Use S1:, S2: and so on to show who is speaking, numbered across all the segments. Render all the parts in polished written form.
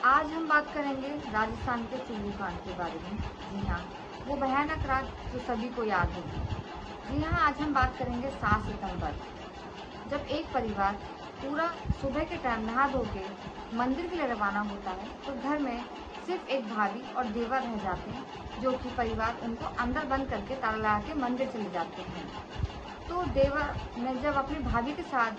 S1: आज हम बात करेंगे राजस्थान के चूरू कांड के बारे में। जी हाँ, वो भयानक रात जो सभी को याद होगी। जी हाँ, आज हम बात करेंगे 7 सितंबर, जब एक परिवार पूरा सुबह के टाइम नहा धो के मंदिर के लिए रवाना होता है, तो घर में सिर्फ एक भाभी और देवर रह जाते हैं, जो कि परिवार उनको अंदर बंद करके ताला लगा के मंदिर चले जाते हैं। तो देवर ने जब अपनी भाभी के साथ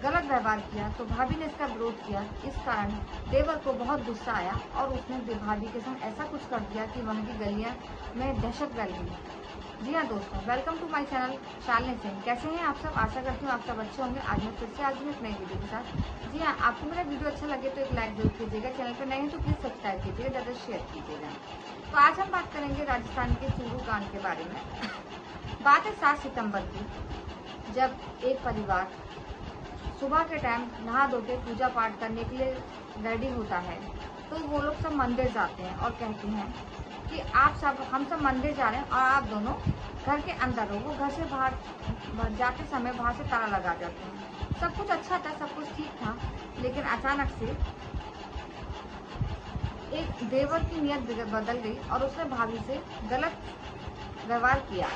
S1: गलत व्यवहार किया तो भाभी ने इसका विरोध किया। इस कारण देवर को बहुत गुस्सा आया और उसने भाभी के संग ऐसा कुछ कर दिया कि वहाँ की गलियाँ में दहशत फैल गई। जी हाँ दोस्तों, welcome to my channel Shalini Singh. कैसे हैं आप सब? आशा करती हूँ आप सब अच्छे होंगे। आज मैं फिर से आज एक नई वीडियो के साथ। जी हाँ, आपको मेरा वीडियो अच्छा लगे तो एक लाइक जरूर कीजिएगा। चैनल पर नए हैं तो प्लीज़ सब्सक्राइब कीजिएगा, ज़्यादा शेयर कीजिएगा। तो आज हम बात करेंगे राजस्थान के चूरू कांड के बारे में। बात है 7 सितम्बर की, जब एक परिवार सुबह के टाइम नहा धो के पूजा पाठ करने के लिए रेडी होता है, तो वो लोग सब मंदिर जाते हैं और कहते हैं कि हम सब मंदिर जा रहे हैं और आप दोनों घर के अंदर हो। वो घर से बाहर जाते समय बाहर से ताला लगा जाते हैं। सब कुछ अच्छा था, सब कुछ ठीक था, लेकिन अचानक से एक देवर की नीयत बदल गई और उसने भाभी से गलत व्यवहार किया,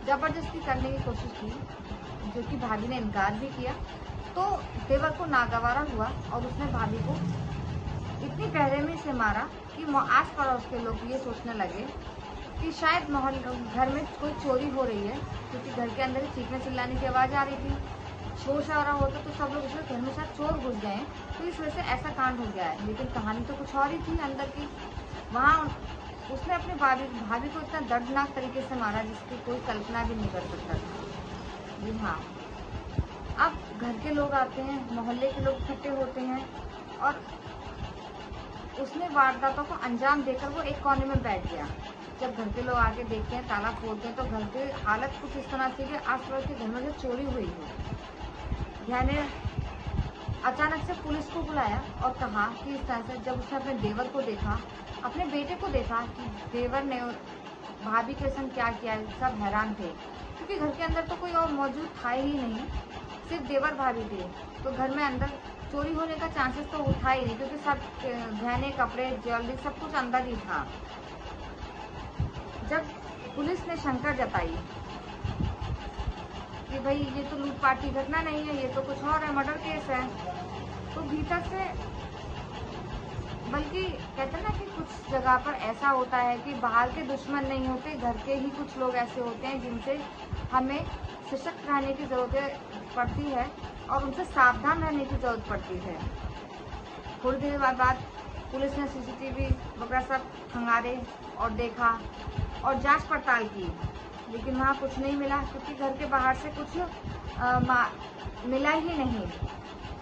S1: जबरदस्ती करने की कोशिश की, जो कि भाभी ने इनकार भी किया। तो देवर को नागवारा हुआ और उसने भाभी को इतनी बेरहमी से मारा कि आस पड़ोस के लोग ये सोचने लगे कि शायद घर में कोई चोरी हो रही है, क्योंकि घर के अंदर चीखने चिल्लाने की आवाज़ आ रही थी। शोर शराबा होता तो सब लोग उसके घर में शायद चोर घुस गए, तो इस वजह से ऐसा कांड हो गया है। लेकिन कहानी तो कुछ और ही थी अंदर की। वहाँ उसने अपनी भाभी को इतना दर्दनाक तरीके से मारा जिसकी कोई कल्पना भी नहीं कर सकता था। जी हाँ, अब घर के लोग आते हैं, मोहल्ले के लोग इकट्ठे होते हैं और उसने वारदातों को अंजाम देकर वो एक कोने में बैठ गया। जब घर के लोग आके देखते हैं, ताला खोलते हैं, तो घर की हालत कुछ इस तरह से कि आस पड़ोस के घर में जो चोरी हुई है। यानी अचानक से पुलिस को बुलाया और कहा कि इस तरह से जब उसने अपने देवर को देखा, अपने बेटे को देखा कि देवर ने भाभी के संग क्या किया, सब हैरान थे, क्योंकि घर के अंदर तो कोई और मौजूद था ही नहीं, सिर्फ देवर भाभी थे। तो घर में अंदर चोरी होने का चांसेस तो उठा ही नहीं, क्योंकि सब गहने, कपड़े, ज्वेलरी सब कुछ अंदर ही था। जब पुलिस ने शंका जताई कि भाई ये तो लूटपाट की घटना नहीं है, ये तो कुछ और है, मर्डर केस है, तो भीतर से, बल्कि कहते हैं ना कि कुछ जगह पर ऐसा होता है कि बाहर के दुश्मन नहीं होते, घर के ही कुछ लोग ऐसे होते हैं जिनसे हमें सशक्त रहने की ज़रूरत पड़ती है और उनसे सावधान रहने की ज़रूरत पड़ती है। थोड़ी देर बाद पुलिस ने सीसीटीवी वगैरह सब खंगारे और देखा और जांच पड़ताल की, लेकिन वहाँ कुछ नहीं मिला, क्योंकि घर के बाहर से कुछ मिला ही नहीं।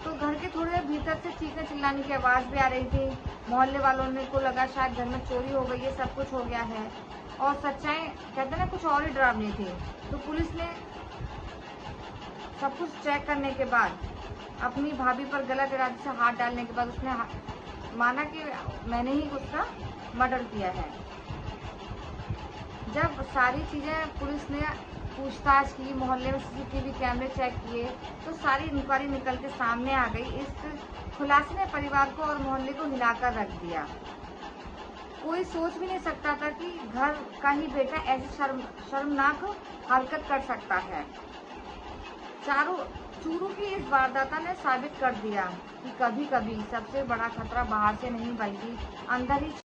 S1: तो घर के थोड़े भीतर से चीखने चिल्लाने की आवाज़ भी आ रही थी। मोहल्ले वालों को लगा शायद घर में चोरी हो गई है, सब कुछ हो गया है, और सच्चाई कहते हैं ना कुछ और ही डरावनी थी। तो पुलिस ने सब कुछ चेक करने के बाद अपनी भाभी पर गलत इरादे से हाथ डालने के बाद उसने माना कि मैंने ही उसका मर्डर किया है। जब सारी चीज़ें पुलिस ने पूछताछ की, मोहल्ले में सीसीटीवी कैमरे चेक किए, तो सारी इंक्वायरी निकल के सामने आ गई। इस खुलासे ने परिवार को और मोहल्ले को हिलाकर रख दिया। कोई सोच भी नहीं सकता था कि घर का ही बेटा ऐसी शर्मनाक हरकत कर सकता है। चूरू की इस वारदात ने साबित कर दिया कि कभी कभी सबसे बड़ा खतरा बाहर से नहीं बल्कि अंदर ही